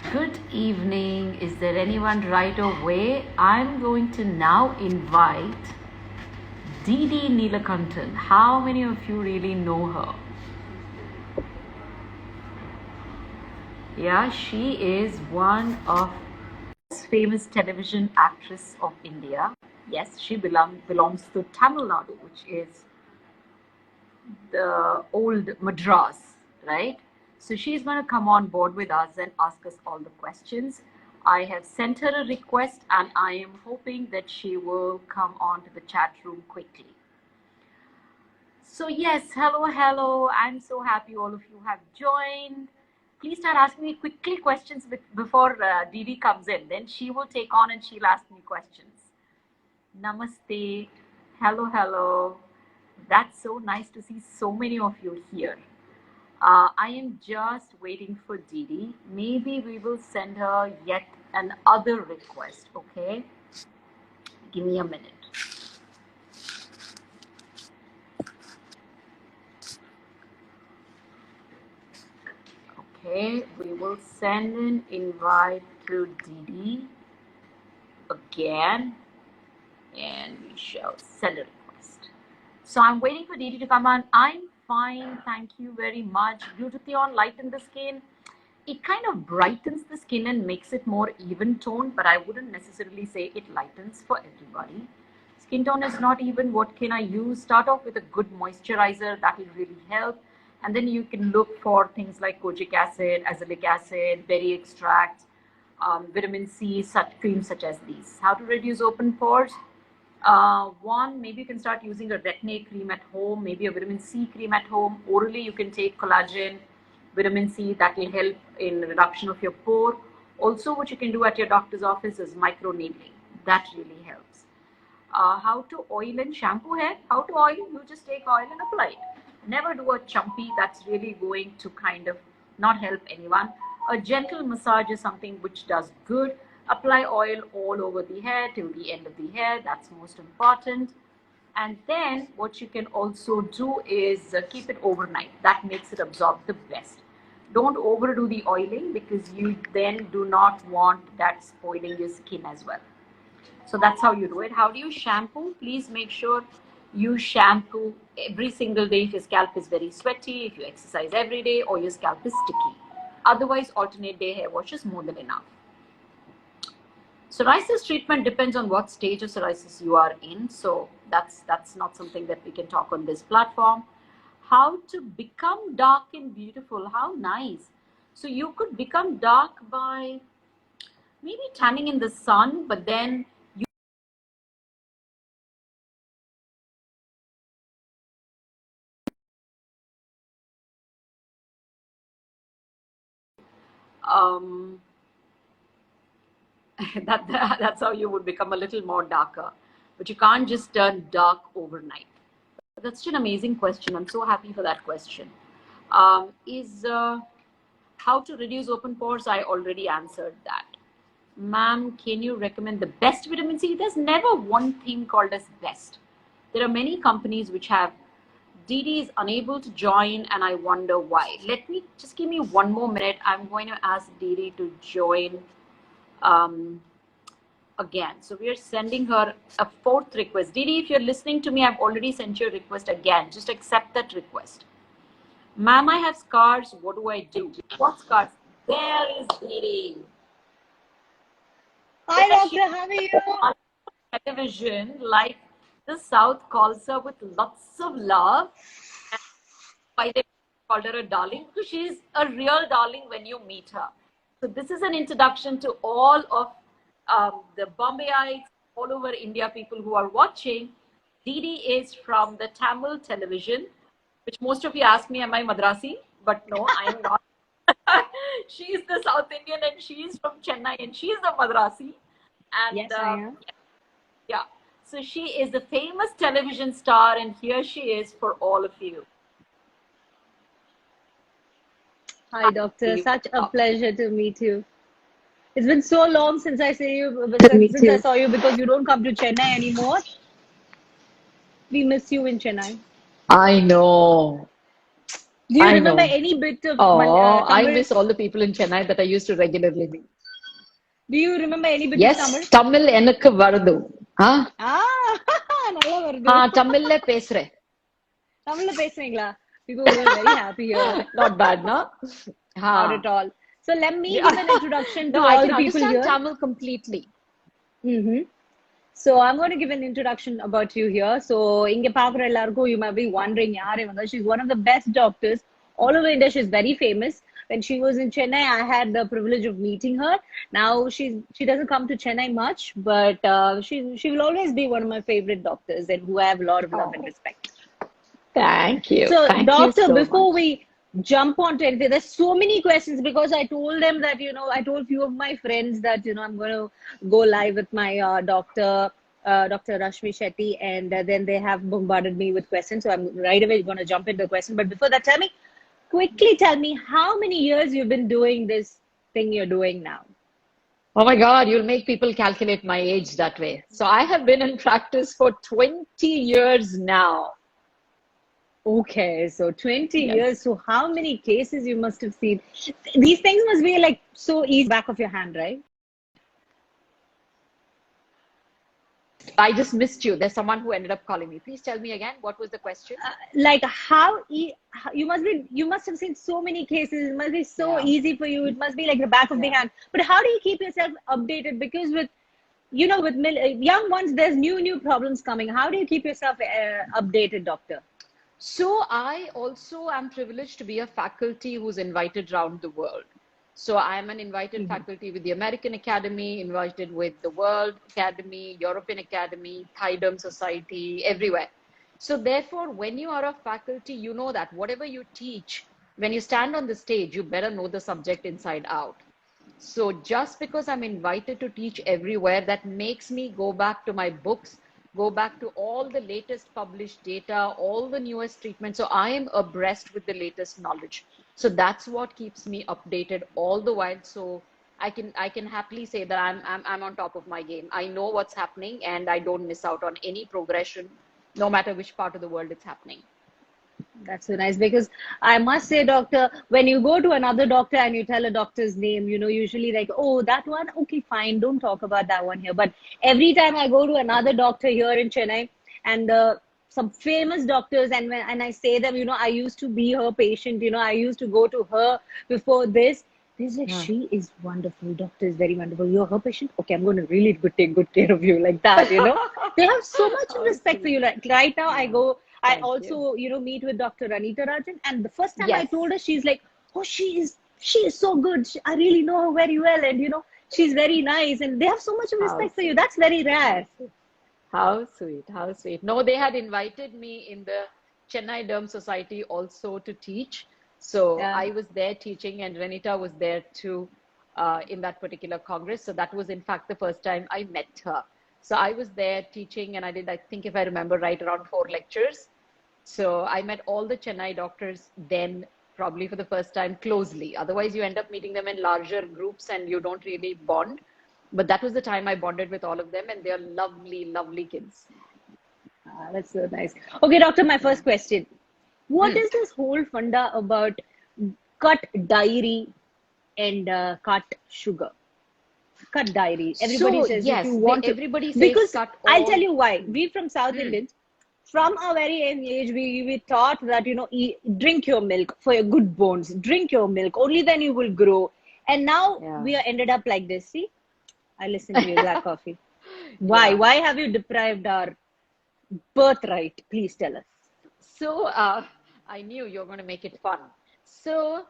Good evening. Is there anyone right away? I'm going to now invite Didi Neelakantan. How many of you really know her? Yeah, she is one of the most famous television actress of India. Yes, she belongs to Tamil Nadu, which is the old Madras, right? So she's going to come on board with us and ask us all the questions. I have sent her a request and I am hoping that she will come on to the chat room quickly. So yes, hello. I'm so happy all of you have joined. Please start asking me quickly questions before Didi comes in. Then she will take on and she'll ask me questions. Namaste. Hello. That's so nice to see so many of you here. I am just waiting for Didi. Maybe we will send her yet another request, okay? Give me a minute. Okay, we will send an invite to Didi again and we shall send a request. So I'm waiting for Didi to come on. I'm fine, thank you very much. Glutathione lighten the skin. It kind of brightens the skin and makes it more even toned, but I wouldn't necessarily say it lightens for everybody. Skin tone is not even. What can I use? Start off with a good moisturizer, that will really help. And then you can look for things like kojic acid, azelaic acid, berry extracts, vitamin C, such creams such as these. How to reduce open pores? One, maybe you can start using a retin-A cream at home, maybe a vitamin C cream at home. Orally, you can take collagen, vitamin C, that will help in reduction of your pore. Also, what you can do at your doctor's office is micro needling. That really helps. How to oil and shampoo hair? How to oil? You just take oil and apply it. Never do a chumpy. That's really going to kind of not help anyone. A gentle massage is something which does good. Apply oil all over the hair till the end of the hair. That's most important. And then what you can also do is keep it overnight. That makes it absorb the best. Don't overdo the oiling because you then do not want that spoiling your skin as well. So that's how you do it. How do you shampoo? Please make sure you shampoo every single day if your scalp is very sweaty, if you exercise every day, or your scalp is sticky. Otherwise, alternate day hair wash is more than enough. Psoriasis treatment depends on what stage of psoriasis you are in. So that's not something that we can talk on this platform. How to become dark and beautiful? How nice. So you could become dark by maybe tanning in the sun, but then you um, that's how you would become a little more darker. But you can't just turn dark overnight. That's such an amazing question. I'm so happy for that question. Is how to reduce open pores? I already answered that. Ma'am, can you recommend the best vitamin C? There's never one thing called as best. There are many companies which have. Didi is unable to join and I wonder why. Just give me one more minute. I'm going to ask Didi to join again. So we are sending her a fourth request. Didi, if you're listening to me, I've already sent you a request again. Just accept that request. Ma'am, I have scars. What do I do? What scars? There is Didi. Hi, doctor. How are you? Television, like the South calls her with lots of love. And why they called her a darling? Because she's a real darling when you meet her. So this is an introduction to all of the Bombayites, all over India, people who are watching. Didi is from the Tamil television, which most of you ask me, am I Madrasi? But no, I am not. She's the South Indian and she's from Chennai and she's the Madrasi. And Yes, I am. yeah, so she is the famous television star and here she is for all of you. Hi, doctor. Such a pleasure to meet you. It's been so long since I saw you because you don't come to Chennai anymore. We miss you in Chennai. I know. Do you I remember know. any bit of Oh, I Tamil? miss all the people in Chennai that I used to regularly meet. Do you remember any bit of Yes, Tamil? Tamil எனக்கு வருது. Huh? Ah, நல்லா வருது. தமிழ்ல பேசுறேன். தமிழ்ல பேசுறீங்களா? People were very happy here. Not bad, no? Not at all. So let me give an introduction to No, I all can the people understand here. Tamil completely. Mm-hmm. So I'm going to give an introduction about you here. So inge paakra ellarkum, you might be wondering yaar ivanga. She's one of the best doctors all over India. She's very famous. When she was in Chennai, I had the privilege of meeting her. Now she doesn't come to Chennai much, but she will always be one of my favorite doctors and who I have a lot of love and Oh, respect. thank you. So, Thank you doctor, so before much. we jump on to anything, there's so many questions because I told them that, I told few of my friends that, I'm going to go live with my doctor, Dr. Rashmi Shetty, and then they have bombarded me with questions. So, I'm right away going to jump into the question. But before that, quickly tell me how many years you've been doing this thing you're doing now. Oh my God, you'll make people calculate my age that way. So I have been in practice for 20 years now. Okay, so 20 Yes. years. So how many cases you must have seen? These things must be like so easy back of your hand, right? I just missed you. There's someone who ended up calling me. Please tell me again, what was the question? Like you must have seen so many cases. It must be so Yeah. easy for you. It must be like the back of the Yeah. hand. But how do you keep yourself updated? Because with young ones, there's new problems coming. How do you keep yourself updated, doctor? So I also am privileged to be a faculty who's invited around the world. So I'm an invited faculty with the American Academy, invited with the World Academy, European Academy, Thai Derm Society, everywhere. So therefore, when you are a faculty, you know that whatever you teach, when you stand on the stage, you better know the subject inside out. So just because I'm invited to teach everywhere, that makes me go back to my books, go back to all the latest published data, all the newest treatments. So I am abreast with the latest knowledge. So that's what keeps me updated all the while. So I can happily say that I'm on top of my game. I know what's happening and I don't miss out on any progression, no matter which part of the world it's happening. That's so nice because I must say, doctor, when you go to another doctor and you tell a doctor's name, usually like, oh, that one, okay, fine, don't talk about that one here. But every time I go to another doctor here in Chennai and some famous doctors, and I say them, I used to be her patient, I used to go to her before this. He's like, Yeah. she is wonderful. Doctor is very wonderful. You're her patient. Okay, I'm going to really take good care of you, like that. They have so much How respect for sweet. you. Like right now, I Yeah. go. I Thank you. also, meet with Dr. Anita Rajan, and the first time I Yes. told her, she's like, "Oh, she is so good. I really know her very well, and she's very nice." And they have so much of How respect for you. sweet. That's very How rare. sweet. How sweet. How sweet. No, they had invited me in the Chennai Derm Society also to teach. So Yeah. I was there teaching, and Renita was there too in that particular Congress. So that was, in fact, the first time I met her. So I was there teaching, and I did, I think, if I remember right, around 4 lectures. So I met all the Chennai doctors then, probably for the first time closely. Otherwise, you end up meeting them in larger groups and you don't really bond. But that was the time I bonded with all of them, and they're lovely, lovely kids. That's so nice. Okay, doctor, my Yeah. first question. What Hmm. is this whole funda about cut diary and cut sugar? Cut diary. Everybody So says if you yes, want to, everybody says because cut I'll tell all. you why. Hmm. We from South Hmm. Indians, from a very young age, we taught that drink your milk for your good bones. Drink your milk. Only then you will grow. And now Yeah. we are ended up like this. See, I listen to you, black coffee. Why? Yeah. Why have you deprived our birthright? Please tell us. So I knew you were going to make it fun. So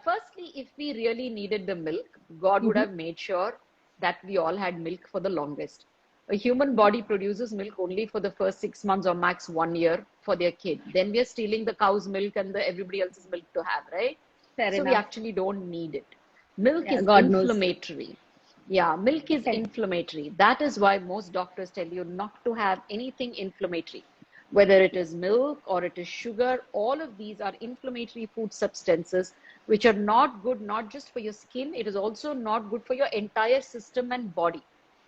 firstly, if we really needed the milk, God would Mm-hmm. have made sure that we all had milk for the longest. A human body produces milk only for the first 6 months or max 1 year for their kid. Then we are stealing the cow's milk and the everybody else's milk to have, right? Fair So we enough. actually don't need it. Milk Yeah, is God knows. inflammatory. Yeah, milk is Okay. inflammatory. That is why most doctors tell you not to have anything inflammatory. Whether it is milk or it is sugar, all of these are inflammatory food substances which are not good, not just for your skin, it is also not good for your entire system and body.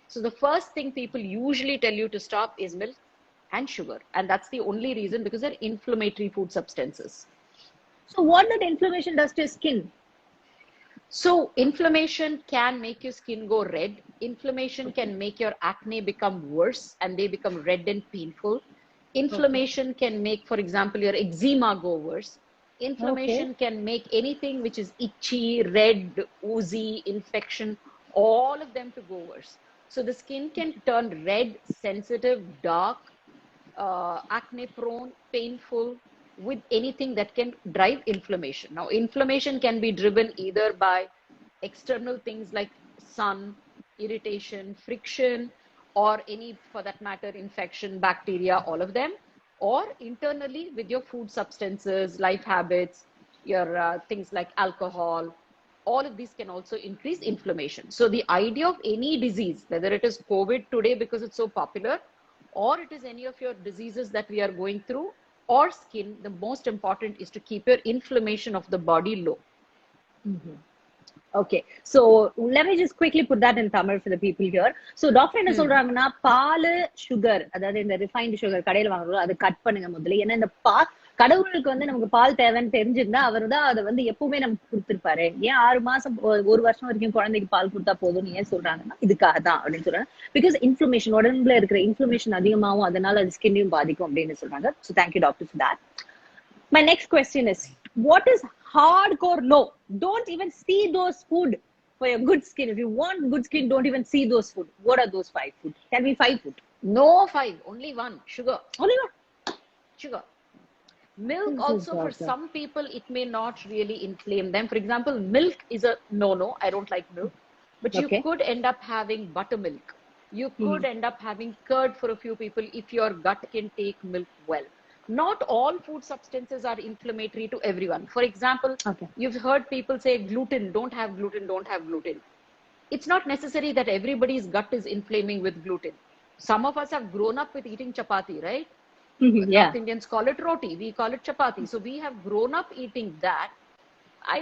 So the first thing people usually tell you to stop is milk and sugar. And that's the only reason because they're inflammatory food substances. So what that inflammation does to your skin? So inflammation can make your skin go red. Inflammation can make your acne become worse and they become red and painful. Okay. Inflammation can make, for example, your eczema go worse. Okay. Inflammation can make anything which is itchy, red, oozy, infection, all of them to go worse. So the skin can turn red, sensitive, dark, acne prone, painful, with anything that can drive inflammation. Now, inflammation can be driven either by external things like sun, irritation, friction, or any, for that matter, infection, bacteria, all of them, or internally with your food substances, life habits, your things like alcohol. All of these can also increase inflammation. So the idea of any disease, whether it is COVID today because it's so popular, or it is any of your diseases that we are going through, or skin, the most important is to keep your inflammation of the body low. Okay, so let me just quickly put that in Tamil for the people here. So doctor என்ன சொல்றாங்கன்னா பால் sugar, அதாவது இந்த refined sugar கடையில வாங்குறோம், அதை cut பண்ணுங்க முதல்ல. ஏன்னா இந்த கடவுளுக்கு வந்து நமக்கு பால் தேவைன்னு தெரிஞ்சிருந்தா அவர் தான் அதை வந்து எப்பவுமே நமக்கு கொடுத்துருப்பாரு. ஏன் 6 மாசம் 1 வருஷம் வரைக்கும் குழந்தைக்கு பால் கொடுத்தா போதும்னு ஏன் சொல்றாங்கன்னா இதுக்காக தான் அப்படின்னு சொல்றாங்க. பிகாஸ் இன்ஃப்ளமேஷன், உடம்புல இருக்கிற இன்ஃப்ளமேஷன் அதிகமாகும், அதனால அது ஸ்கின்னையும் பாதிக்கும் அப்படின்னு சொல்றாங்க. So thank you doctor for that. My next question is, what is hardcore no? Don't even see those food for your good skin. If you want good skin, don't even see those food. What are those 5 food? Tell me 5 food. No 5, only 1, sugar. Only one. Sugar. Milk also, for some people, it may not really inflame them. For example, milk is a no-no. I don't like milk. But you could end up having buttermilk. You could end up having curd for a few people if your gut can take milk well. Not all food substances are inflammatory to everyone. For example, you've heard people say gluten, don't have gluten, don't have gluten. It's not necessary that everybody's gut is inflaming with gluten. Some of us have grown up with eating chapati, right? Yeah. North Indians call it roti, we call it chapati. So we have grown up eating that. I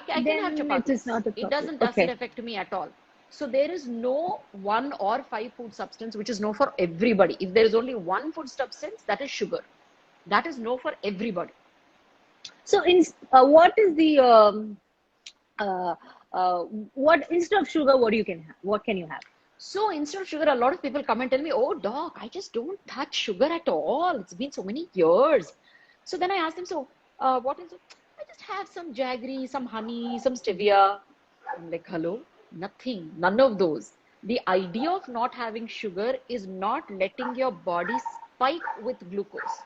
can have chapati. It doesn't affect me at all. So there is no 1 or 5 food substance which is no for everybody. If there is only one food substance, that is sugar. That is no for everybody. So what is the what instead of sugar, what you can have? What can you have? So instead of sugar, a lot of people come and tell me, oh doc, I just don't touch sugar at all. It's been so many years. So then I ask them, so what is it? I just have some jaggery, some honey, some stevia. I'm like, hello? Nothing. None of those. The idea of not having sugar is not letting your body spike with glucose,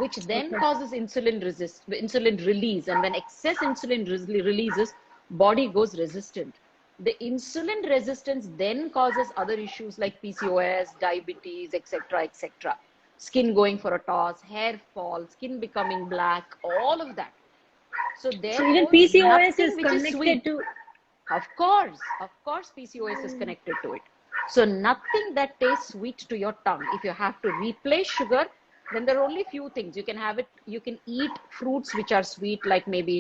which then causes insulin release. And when excess insulin releases, body goes resistant. The insulin resistance then causes other issues like PCOS, diabetes, etc., etc. Skin going for a toss, hair fall, skin becoming black, all of that. So even PCOS is connected to... Of course PCOS is connected to it. So nothing that tastes sweet to your tongue. If you have to replace sugar, then there are only few things. You can have it, you can eat fruits which are sweet, like maybe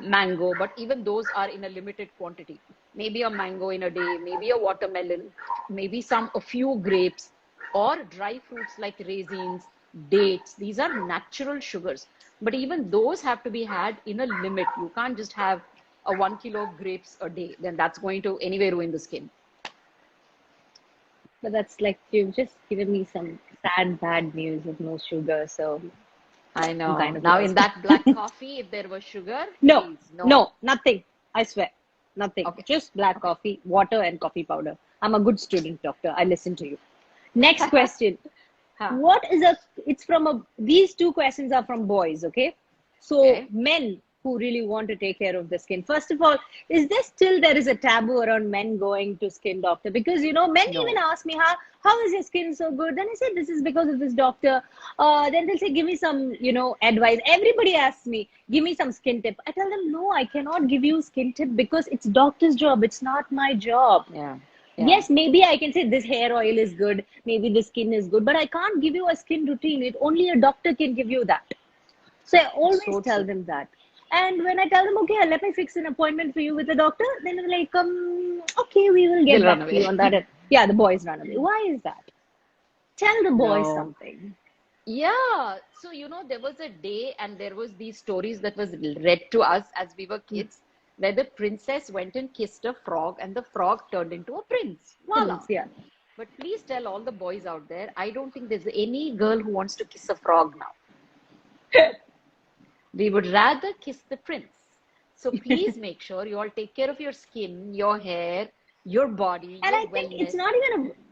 mango, but even those are in a limited quantity. Maybe a mango in a day, maybe a watermelon, maybe a few grapes, or dry fruits like raisins, dates. These are natural sugars. But even those have to be had in a limit. You can't just have a 1 kilo of grapes a day. Then that's going to anyway ruin the skin. But that's like, you've just given me some sad, bad news of no sugar. So I know. Now in that black coffee, if there was sugar, no, please, no, nothing. I swear, nothing. Just black coffee, water, and coffee powder. I'm a good student, doctor. I listen to you. Next question. What is it's from these 2 questions are from boys, okay? So men who really want to take care of the skin. First of all, is there is a taboo around men going to skin doctor? Because, men even ask me, how is your skin so good? Then I say, this is because of this doctor. Then they'll say, give me some, advice. Everybody asks me, give me some skin tip. I tell them, no, I cannot give you skin tip because it's doctor's job. It's not my job. Yeah. Yes, maybe I can say this hair oil is good. Maybe the skin is good. But I can't give you a skin routine. Only a doctor can give you that. So I always tell them that. And when I tell them, okay, let me fix an appointment for you with the doctor, then they're like, okay, we will get back to you on that. Yeah, the boys run away. Why is that? Tell the boys something. Yeah, so there was a day and there was these stories that was read to us as we were kids, where the princess went and kissed a frog and the frog turned into a prince. Voila. Yeah. But please tell all the boys out there, I don't think there's any girl who wants to kiss a frog now. We would rather kiss the prince. So please make sure you all take care of your skin, your hair, your body, And your I think wellness.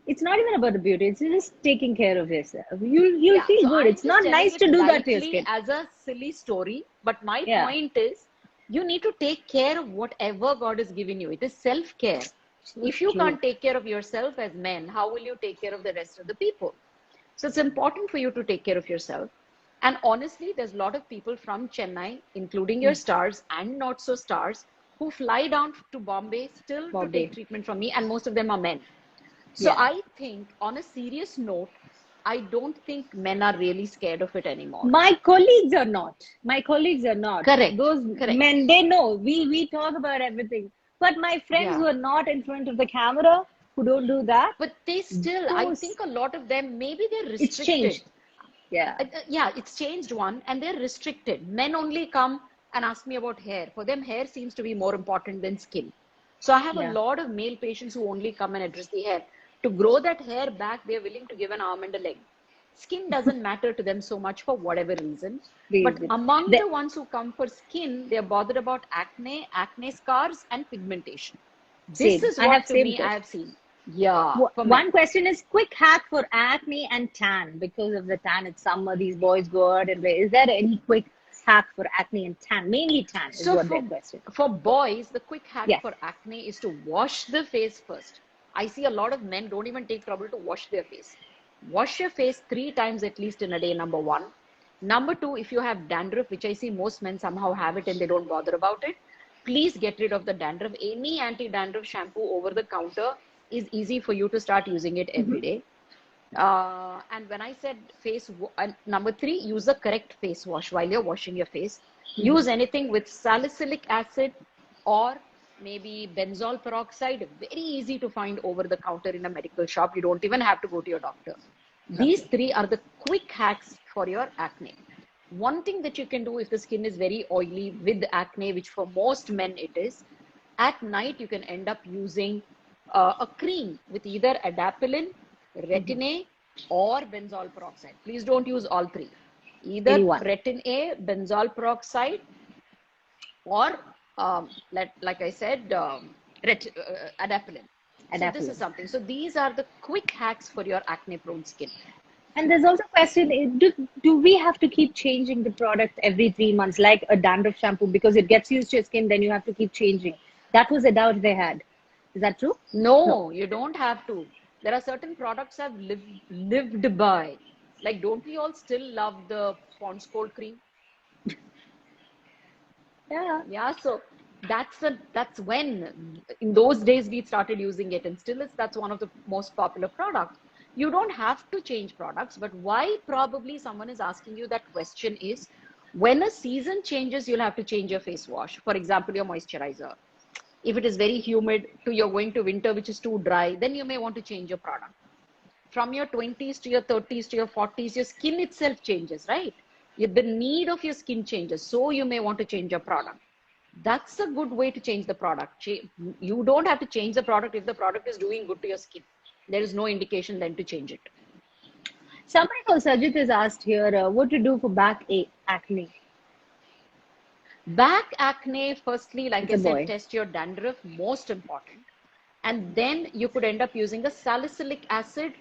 it's not even about the beauty. It's just taking care of yourself. You'll Yeah, feel so good. I'm It's just not telling nice it to do that to your lightly skin. as a silly story, but my Yeah. point is you need to take care of whatever God has given you. It is self-care. If you True. can't take care of yourself as men, how will you take care of the rest of the people? So it's important for you to take care of yourself. And honestly, there's a lot of people from Chennai, including your stars and not so stars, who fly down to Bombay still to Bombay. take treatment from me, and most of them are men. So Yeah. I think, on a serious note, I don't think men are really scared of it anymore. My colleagues are not. My colleagues are not. Correct. Those Correct. men, they know. We talk about everything. But my friends Yeah. who are not in front of the camera, who don't do that, But they still, I those, think a lot of them, maybe they're it's restricted. changed. Yeah. Yeah, it's changed one, and they're restricted. Men only come and ask me about hair. For them, hair seems to be more important than skin. So I have a Yeah. lot of male patients who only come and address the hair. To grow that hair back, they're willing to give an arm and a leg. Skin doesn't matter to them so much for whatever reason. But among the ones who come for skin, they're bothered about acne, acne scars, and pigmentation. This Same. is I what have to same me I question. have seen. Yeah, for men. One question is quick hack for acne and tan because of the tan. It's summer. These boys go out and is there any quick hack for acne and tan? Mainly tan is So what their question. for boys, the quick hack Yeah. for acne is to wash the face first. I see a lot of men don't even take trouble to wash their face. Wash your face 3 times at least in a day, number one. Number two, if you have dandruff, which I see most men somehow have it and they don't bother about it, please get rid of the dandruff. Any anti-dandruff shampoo over the counter is easy for you to start using it every day. And when I said number three, use the correct face wash while you're washing your face. Use anything with salicylic acid or maybe benzoyl peroxide. Very easy to find over the counter in a medical shop. You don't even have to go to your doctor. These three are the quick hacks for your acne. One thing that you can do if the skin is very oily with acne, which for most men it is, at night you can end up using a cream with either adapalene, retin-A, or benzoyl peroxide. Please don't use all three. Either Anyone. retin-A, benzoyl peroxide, or like I said, adapalene. So this is something. So these are the quick hacks for your acne-prone skin. And there's also a question, do we have to keep changing the product every 3 months, like a dandruff shampoo, because it gets used to your skin, then you have to keep changing? That was a doubt they had. Is that true? No, you don't have to. There are certain products I've lived by. Like, don't we all still love the Pond's cold cream? Yeah. Yeah, so that's when in those days we started using it, and still that's one of the most popular products. You don't have to change products, but why probably someone is asking you that question is when a season changes, you'll have to change your face wash. For example, your moisturizer. If it is very humid to you're going to winter, which is too dry, then you may want to change your product. From your 20s to your 30s to your 40s, your skin itself changes, right? The need of your skin changes. So you may want to change your product. That's a good way to change the product. You don't have to change the product if the product is doing good to your skin. There is no indication then to change it. Somebody called Sajid has asked here, what to do for back acne? Back acne, firstly, like I said, boy. test your dandruff, most important. And then you could end up using a salicylic acid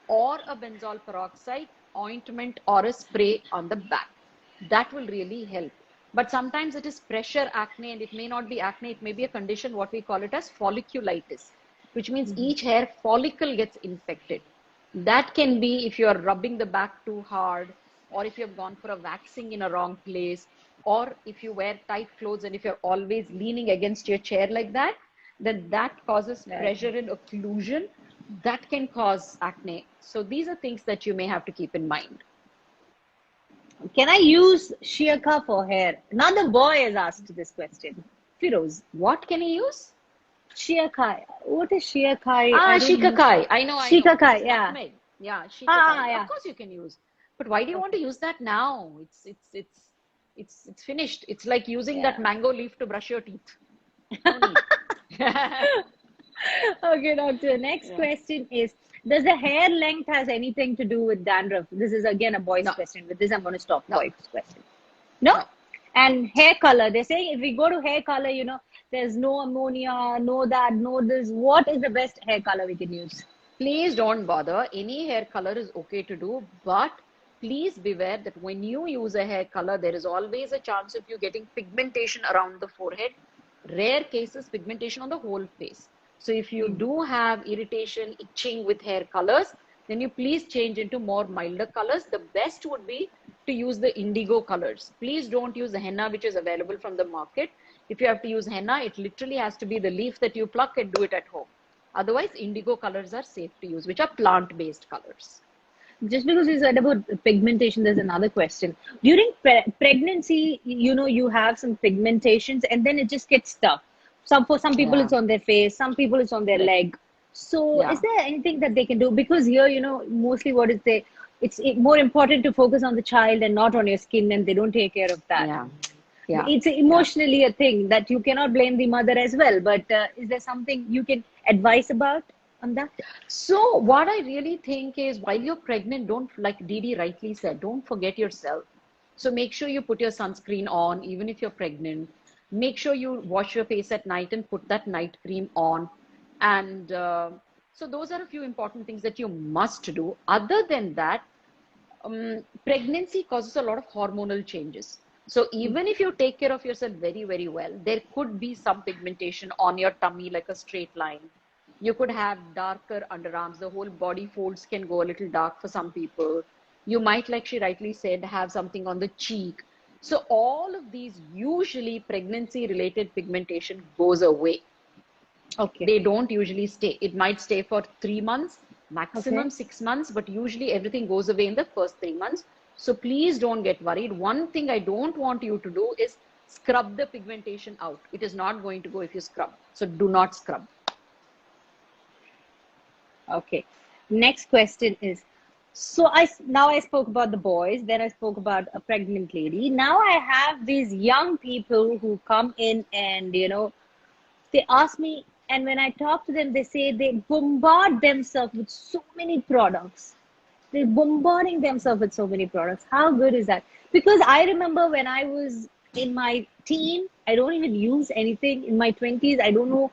or a benzoyl peroxide ointment or a spray on the back. That will really help. But sometimes it is pressure acne, and it may not be acne. It may be a condition, what we call it as folliculitis, which means each hair follicle gets infected. That can be if you are rubbing the back too hard, or if you have gone for a waxing in a wrong place, or if you wear tight clothes and if you're always leaning against your chair like that, then that causes pressure and occlusion. That can cause acne. So these are things that you may have to keep in mind. Can I use Shirka for hair? Another boy has asked this question. Firoz. What can you use? Shirkai. What is Shirkai? Shikakai. I know. Shikakai, yeah. Nutmeg. Yeah, shikakai. Yeah. Of course you can use. But why do you want to Okay. use that now? It's finished. It's like using that Yeah. mango leaf to brush your teeth. No need. Okay, doctor. Next Yeah. question is, does the hair length has anything to do with dandruff? This is again a boy's No, question. With this, I'm going to stop no, boys' question. No? no. And hair color. They're saying if we go to hair color, there's no ammonia, no that, no this. What is the best hair color we can use? Please don't bother. Any hair color is okay to do, but please beware that when you use a hair color, there is always a chance of you getting pigmentation around the forehead. Rare cases, pigmentation on the whole face. So if you Hmm. do have irritation, itching with hair colors, then you please change into more milder colors. The best would be to use the indigo colors. Please don't use the henna which is available from the market. If you have to use henna, it literally has to be the leaf that you pluck and do it at home. Otherwise, indigo colors are safe to use, which are plant-based colors. Just because you said about pigmentation, there's another question. During pregnancy, you have some pigmentations and then it just gets stuck. For some people, Yeah, it's on their face, some people, it's on their correct. leg. So, is Yeah, there anything that they can do? Because here, mostly what is they, more important to focus on the child and not on your skin, and they don't take care of that. yeah, yeah, It's yeah. emotionally a thing that you cannot blame the mother as well. But is there something you can advise about on that? So what I really think is while you're pregnant, don't, like Didi rightly said, don't forget yourself. So make sure you put your sunscreen on, even if you're pregnant. Make sure you wash your face at night and put that night cream on. And so those are a few important things that you must do. Other than that, pregnancy causes a lot of hormonal changes. So even if you take care of yourself very, very well, there could be some pigmentation on your tummy, like a straight line. You could have darker underarms. The whole body folds can go a little dark for some people. You might, like she rightly said, have something on the cheek. So all of these, usually pregnancy related pigmentation goes away. Okay. They don't usually stay. It might stay for 3 months, maximum Okay. 6 months, but usually everything goes away in the first 3 months. So please don't get worried. One thing I don't want you to do is scrub the pigmentation out. It is not going to go if you scrub. So do not scrub. Okay. Next question is, so I spoke about the boys, then I spoke about a pregnant lady. Now I have these young people who come in and they ask me, and when I talk to them, they say they bombard themselves with so many products. They're bombarding themselves with so many products. How good is that? Because I remember when I was in my teen, I don't even use anything. In my 20s, I don't know.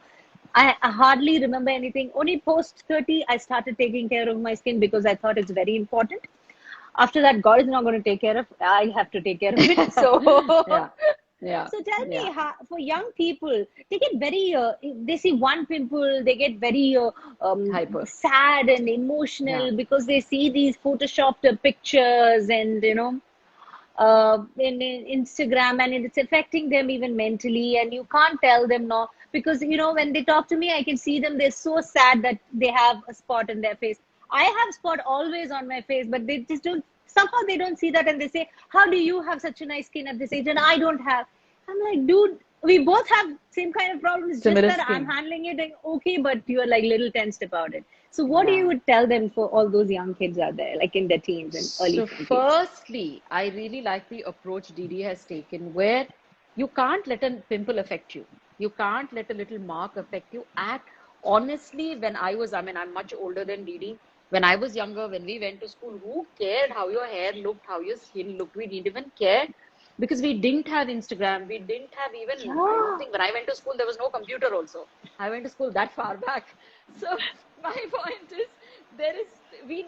I hardly remember anything. Only post 30, I started taking care of my skin because I thought it's very important. After that, God is not going to take care of. I have to take care of it. So Yeah, yeah, so tell me, yeah. how, for young people, they get very, they see one pimple, they get very Hyper. sad and Yeah. emotional because they see these photoshopped pictures and, in Instagram, and it's affecting them even mentally. And you can't tell them no, because, when they talk to me, I can see them, they're so sad that they have a spot in their face. I have spot always on my face, but they just don't, somehow they don't see that, and they say, how do you have such a nice skin at this age and I don't have? I'm like, dude, we both have same kind of problems, just Similar that I'm skin. handling it like, okay, but you're like little tensed about it. So what do you Yeah. would tell them for all those young kids out there, like in their teens and early So 20s? firstly, I really like the approach Didi has taken where you can't let a pimple affect you. You can't let a little mark affect you. Honestly, when I mean, I'm much older than Didi. When I was younger, when we went to school, who cared how your hair looked, how your skin looked? We didn't even care because we didn't have Instagram. We didn't have even, I don't Yeah. think when I went to school, there was no computer also. I went to school that far back. So my point is, there is, we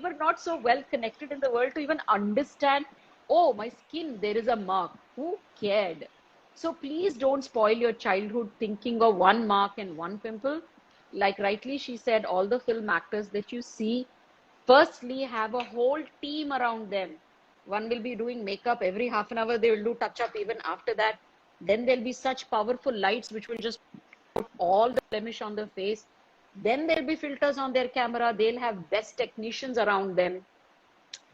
were not so well connected in the world to even understand, oh, my skin, there is a mark. Who cared? So please don't spoil your childhood thinking of one mark and one pimple. Like rightly she said, all the film actors that you see, firstly, have a whole team around them. One will be doing makeup every half an hour, they will do touch up even after that. Then there'll be such powerful lights which will just all the blemish on the face. Then there'll be filters on their camera. They'll have best technicians around them.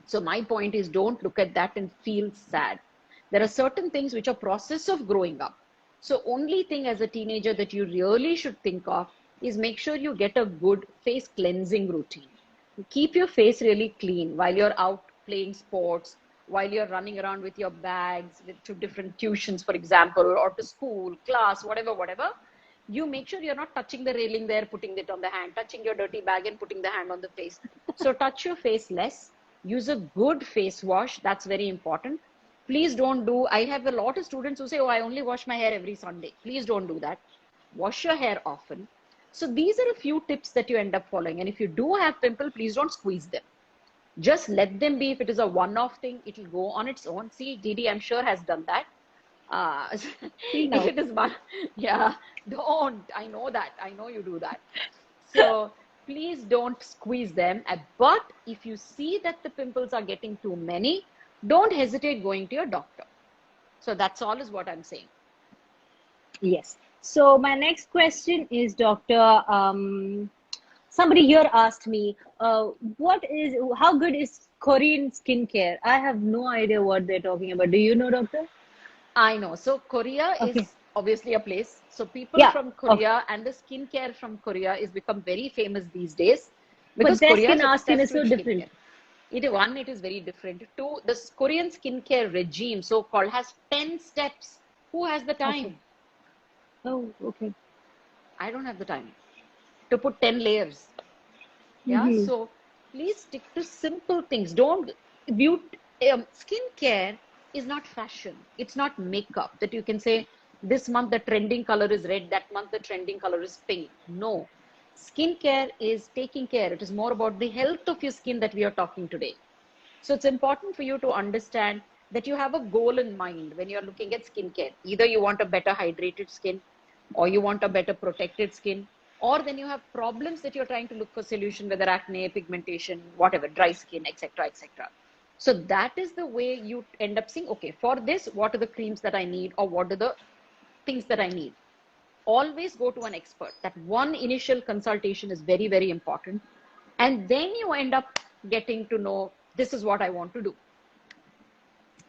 So my point is, don't look at that and feel sad. There are certain things which are process of growing up. So only thing as a teenager that you really should think of is make sure you get a good face cleansing routine. Keep your face really clean while you're out playing sports, while you're running around with your bags to different tuitions, for example, or to school, class, whatever, you make sure you're not touching the railing there, putting it on the hand, touching your dirty bag and putting the hand on the face. So touch your face less. Use a good face wash. That's very important. Please don't do, I have a lot of students who say, oh, I only wash my hair every Sunday. Please don't do that. Wash your hair often. So these are a few tips that you end up following. And if you do have pimple, please don't squeeze them. Just let them be. If it is a one-off thing, it will go on its own. See, Didi, I'm sure has done that. If it is one, yeah, don't. I know that. I know you do that. So please don't squeeze them. But if you see that the pimples are getting too many, don't hesitate going to your doctor. So that's all is what I'm saying. Yes. So my next question is, Doctor, somebody here asked me, how good is Korean skincare? I have no idea what they're talking about. Do you know, Doctor? I know. So Korea Okay. is obviously a place. So people Yeah. from Korea and the skincare from Korea is become very famous these days But because their Korea is skin, our skin is obsessed so with different. skincare. It is very different. Two, the Korean skincare regime, so called, has 10 steps. Who has the time? Okay. Oh, okay. I don't have the time to put 10 layers. Yeah. Mm-hmm. So please stick to simple things. Don't skincare is not fashion. It's not makeup that you can say this month the trending color is red, that month the trending color is pink. No. Skincare is taking care. It is more about the health of your skin that we are talking today. So it's important for you to understand that you have a goal in mind when you're looking at skincare. Either you want a better hydrated skin, or you want a better protected skin, or then you have problems that you're trying to look for solution, whether acne, pigmentation, whatever, dry skin, etc., etc. So that is the way you end up saying, okay, for this, what are the creams that I need, or what are the things that I need? Always go to an expert. That one initial consultation is very, very important. And then you end up getting to know, this is what I want to do.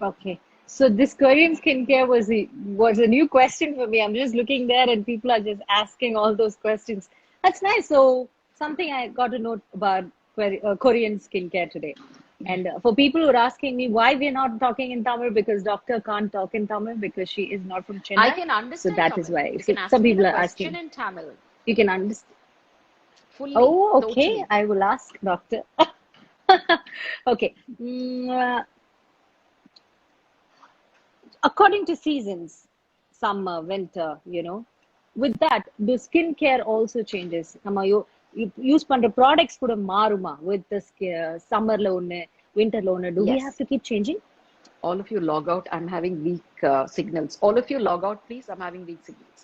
Okay. So this Korean skincare was a new question for me. I'm just looking there and people are just asking all those questions. That's nice. So something I got to know about Korean skincare today. And for people who are asking me why we're not talking in Tamil, because doctor can't talk in Tamil because she is not from Chennai. I can understand So that Tamil. is why. You So can ask some me people the are question asking. in Tamil. You can understand. Fully. Oh, okay. Totally. I will ask doctor. Okay. According to seasons, summer, winter, with that, the skincare also changes. You use பண்ற products கூட மாறுமா with the summerல ஒண்ணு, winterல ஒண்ணு. Do we Yes. have to keep changing? All of you log out. I'm having weak signals. All of you log out, please. I'm having weak signals.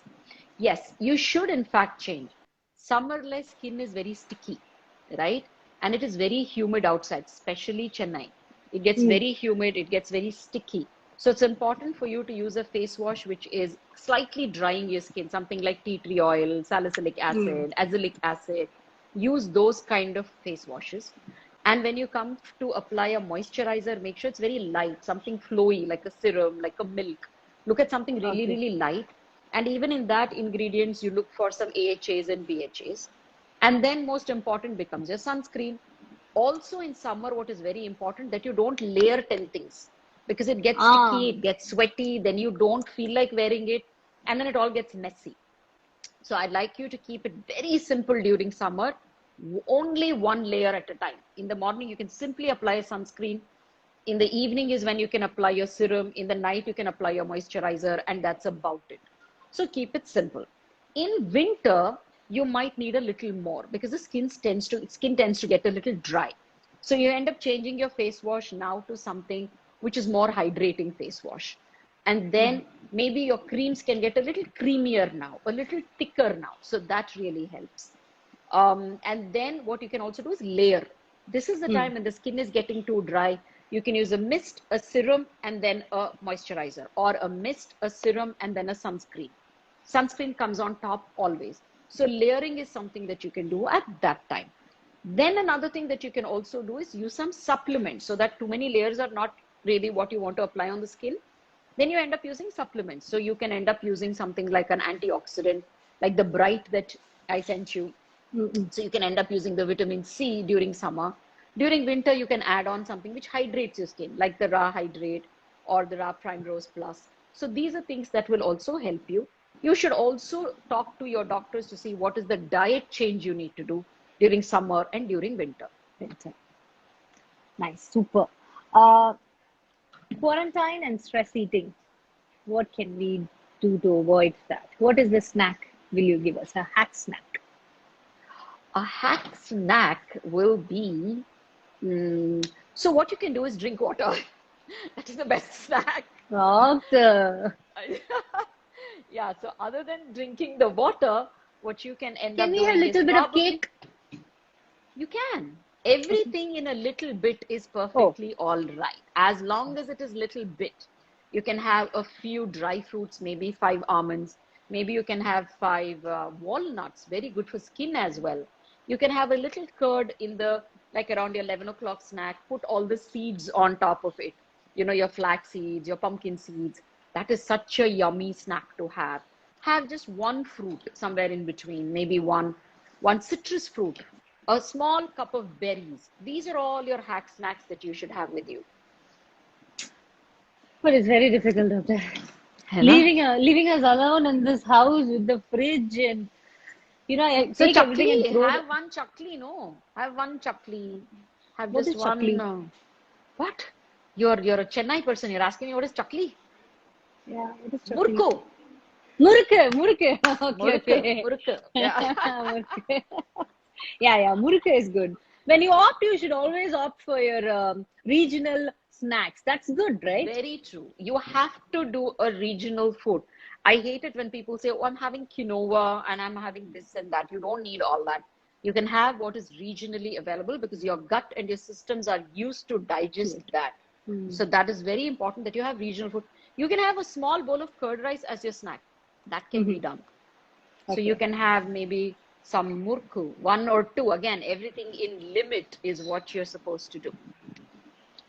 Yes, you should in fact change. Summerless skin is very sticky, right? And it is very humid outside, especially Chennai. It gets very humid, it gets very sticky. So it's important for you to use a face wash which is slightly drying your skin, something like tea tree oil, salicylic acid, azelaic acid. Use those kind of face washes. And when you come to apply a moisturizer, make sure it's very light, something flowy, like a serum, like a milk. Look at something really, Okay. really light. And even in that ingredients, you look for some AHAs and BHAs. And then most important becomes your sunscreen. Also in summer, what is very important that you don't layer 10 things because it gets sticky, it gets sweaty, then you don't feel like wearing it, and then it all gets messy. So I'd like you to keep it very simple during summer, only one layer at a time. In the morning, you can simply apply a sunscreen. In the evening is when you can apply your serum. In the night, you can apply your moisturizer, and that's about it. So keep it simple. In winter, you might need a little more because the skin tends to get a little dry. So you end up changing your face wash now to something which is more hydrating face wash. And then maybe your creams can get a little creamier now, a little thicker now. So that really helps. And then what you can also do is layer. This is the time when the skin is getting too dry. You can use a mist, a serum, and then a moisturizer, or a mist, a serum, and then a sunscreen. Sunscreen comes on top always. So layering is something that you can do at that time. Then another thing that you can also do is use some supplements so that too many layers are not really what you want to apply on the skin. Then you end up using supplements. So you can end up using something like an antioxidant, like the Bright that I sent you. So you can end up using the vitamin C during summer. During winter, you can add on something which hydrates your skin, like the Ra Hydrate or the Ra Primrose Plus. So these are things that will also help you. You should also talk to your doctors to see what is the diet change you need to do during summer and during winter. Winter. Nice, super. Uh, Quarantine and stress eating. What can we do to avoid that? What is the snack will you give us? A hack snack. A hack snack will be, so what you can do is drink water. That is the best snack. Doctor, Yeah, so other than drinking the water, what you can end can up we have a doing is little bit of probably cake? you can. Everything in a little bit is Oh, perfectly all right. As long as it is little bit. You can have a few dry fruits, maybe 5 almonds. Maybe you can have 5 walnuts, very good for skin as well. You can have a little curd in the, like around your 11 o'clock snack, put all the seeds on top of it. Your flax seeds, your pumpkin seeds. That is such a yummy snack to have. Have just one fruit somewhere in between, maybe one citrus fruit, a small cup of berries. These are all your hack snacks that you should have with you. but it's very difficult, doctor. है ना? Leaving us alone in this house with the fridge and I So take everything and chakli, throw it. have one chakli, no? Have one chakli. Have What just is one. chakli? What? You're a Chennai person. You're asking me what is chakli? Yeah, what is chakli? Murku. Murke. Okay, Murku. okay. Murku. Yeah. Murke. Yeah, murke is good. When you opt, you should always opt for your regional snacks. That's good, right? Very true. You have to do a regional food. I hate it when people say, oh, I'm having quinoa and I'm having this and that. You don't need all that. You can have what is regionally available because your gut and your systems are used to digest that. So that is very important that you have regional food. You can have a small bowl of curd rice as your snack. That can be done. So you Okay. can have maybe some murku, 1 or 2. Again, everything in limit is what you're supposed to do.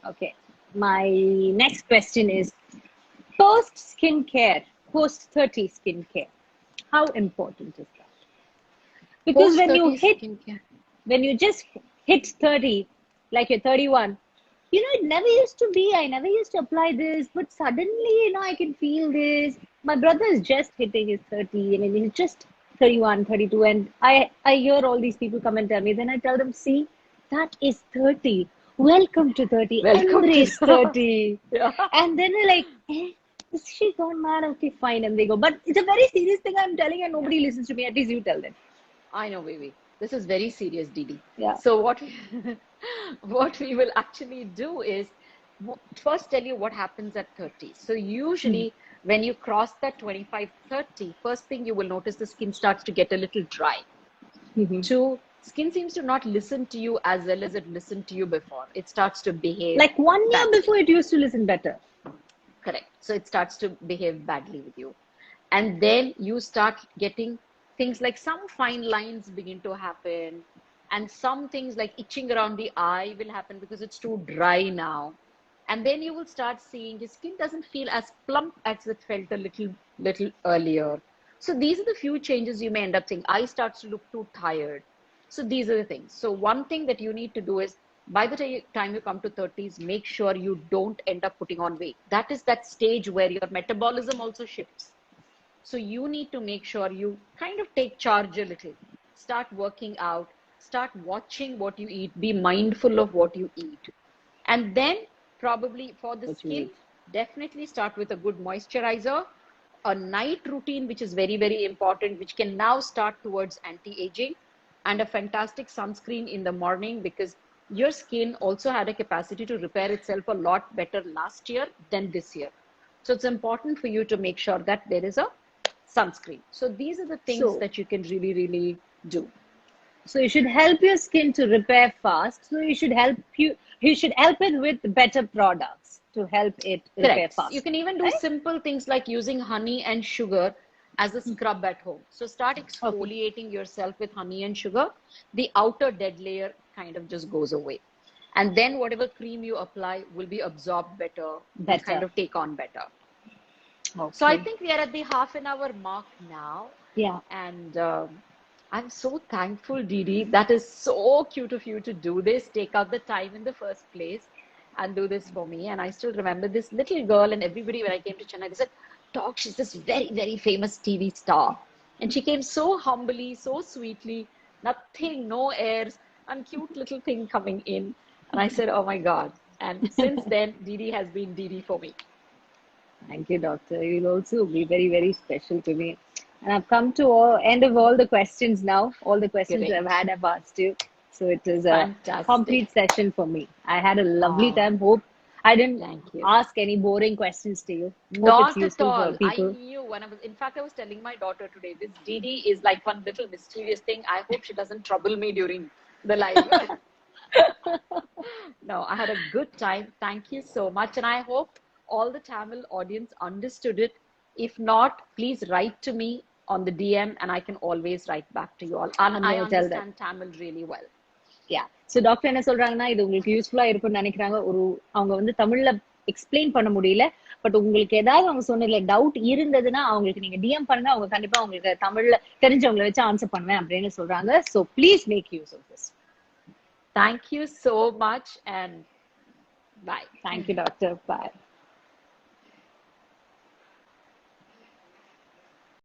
Okay. My next question is post skincare, post 30 skincare. How important is that? Because Post 30 skincare. when you just hit 30, like you're 31, it never used to be. I never used to apply this, but suddenly, I can feel this. My brother is just hitting his 30. I mean, he's just 31, 32, and I hear all these people come and tell me. Then I tell them, see, that is 30. Welcome to 30. Welcome to Embrace 30. Yeah. And then they're like, is she gone mad? Okay, fine. And they go. But it's a very serious thing I'm telling, and nobody listens to me. At least you tell them. I know, baby. This is very serious, Didi. Yeah. So what we will actually do is first tell you what happens at 30. So usually when you cross that 25, 30, first thing you will notice the skin starts to get a little dry. Two, skin seems to not listen to you as well as it listened to you before. It starts to behave Like 1 year badly. before, it used to listen better. Correct. So it starts to behave badly with you. And then you start getting things like some fine lines begin to happen. And some things like itching around the eye will happen because it's too dry now. And then you will start seeing your skin doesn't feel as plump as it felt a little earlier. So these are the few changes you may end up seeing. Eye starts to look too tired. So these are the things. So one thing that you need to do is by the time you come to 30s, make sure you don't end up putting on weight. That is that stage where your metabolism also shifts. So you need to make sure you kind of take charge a little. Start working out. Start watching what you eat. Be mindful of what you eat. And then probably for the skin, definitely start with a good moisturizer, a night routine, which is very, very important, which can now start towards anti-aging, and a fantastic sunscreen in the morning because your skin also had a capacity to repair itself a lot better last year than this year. So it's important for you to make sure that there is a sunscreen. So these are the things that you can really, really do. So you should help your skin to repair fast. So you should help it with better products to help it repair fast. You can even do simple things like using honey and sugar as a scrub at home. So start exfoliating yourself with honey and sugar. The outer dead layer kind of just goes away. And then whatever cream you apply will be absorbed better. Will kind of take on better. Okay. So I think we are at the half an hour mark now. Yeah. And I'm so thankful, Didi. That is so cute of you to do this, take out the time in the first place and do this for me. And I still remember this little girl, and everybody, when I came to Chennai, they said, Doc, she's this very, very famous TV star. And she came so humbly, so sweetly, nothing, no airs, and cute little thing coming in. And I said, oh my God. And since then, Didi has been Didi for me. Thank you, doctor. You'll also be very, very special to me. And I've come to end of all the questions now. All the questions Great. I've had, I've asked you. So it is a Fantastic. complete session for me. I had a lovely Oh, time. Hope I didn't thank you. ask any boring questions to you. Hope it's Not at useful for all. I people. knew when I was, in fact, I was telling my daughter today, this Didi is like one little mysterious thing. I hope she doesn't trouble me during the live. No, I had a good time. Thank you so much. And I hope all the Tamil audience understood it. If not, please write to me on the DM and I can always write back to you all. And I'm I going to tell that. understand Tamil really well. Yeah so doctor என்ன சொல்றாங்கன்னா இது உங்களுக்கு யூஸ்ஃபுல்லா இருக்கும்னு நினைக்கிறாங்க. அவங்க வந்து தமிழ்ல எக்ஸ்பிளைன் பண்ண முடியல, பட் உங்களுக்கு ஏதாவது அவங்க சொன்னதுல டவுட் இருந்ததுன்னா அவங்களுக்கு நீங்க டிஎம் பண்ணுங்க, அவங்க கண்டிப்பா உங்களுக்கு தமிழ்ல தெரிஞ்சவங்களை வச்சு ஆன்சர் பண்ணுவேன் அப்படின்னு சொல்றாங்க. So please make use of this. Thank you so much and bye. Thank you, doctor. Bye.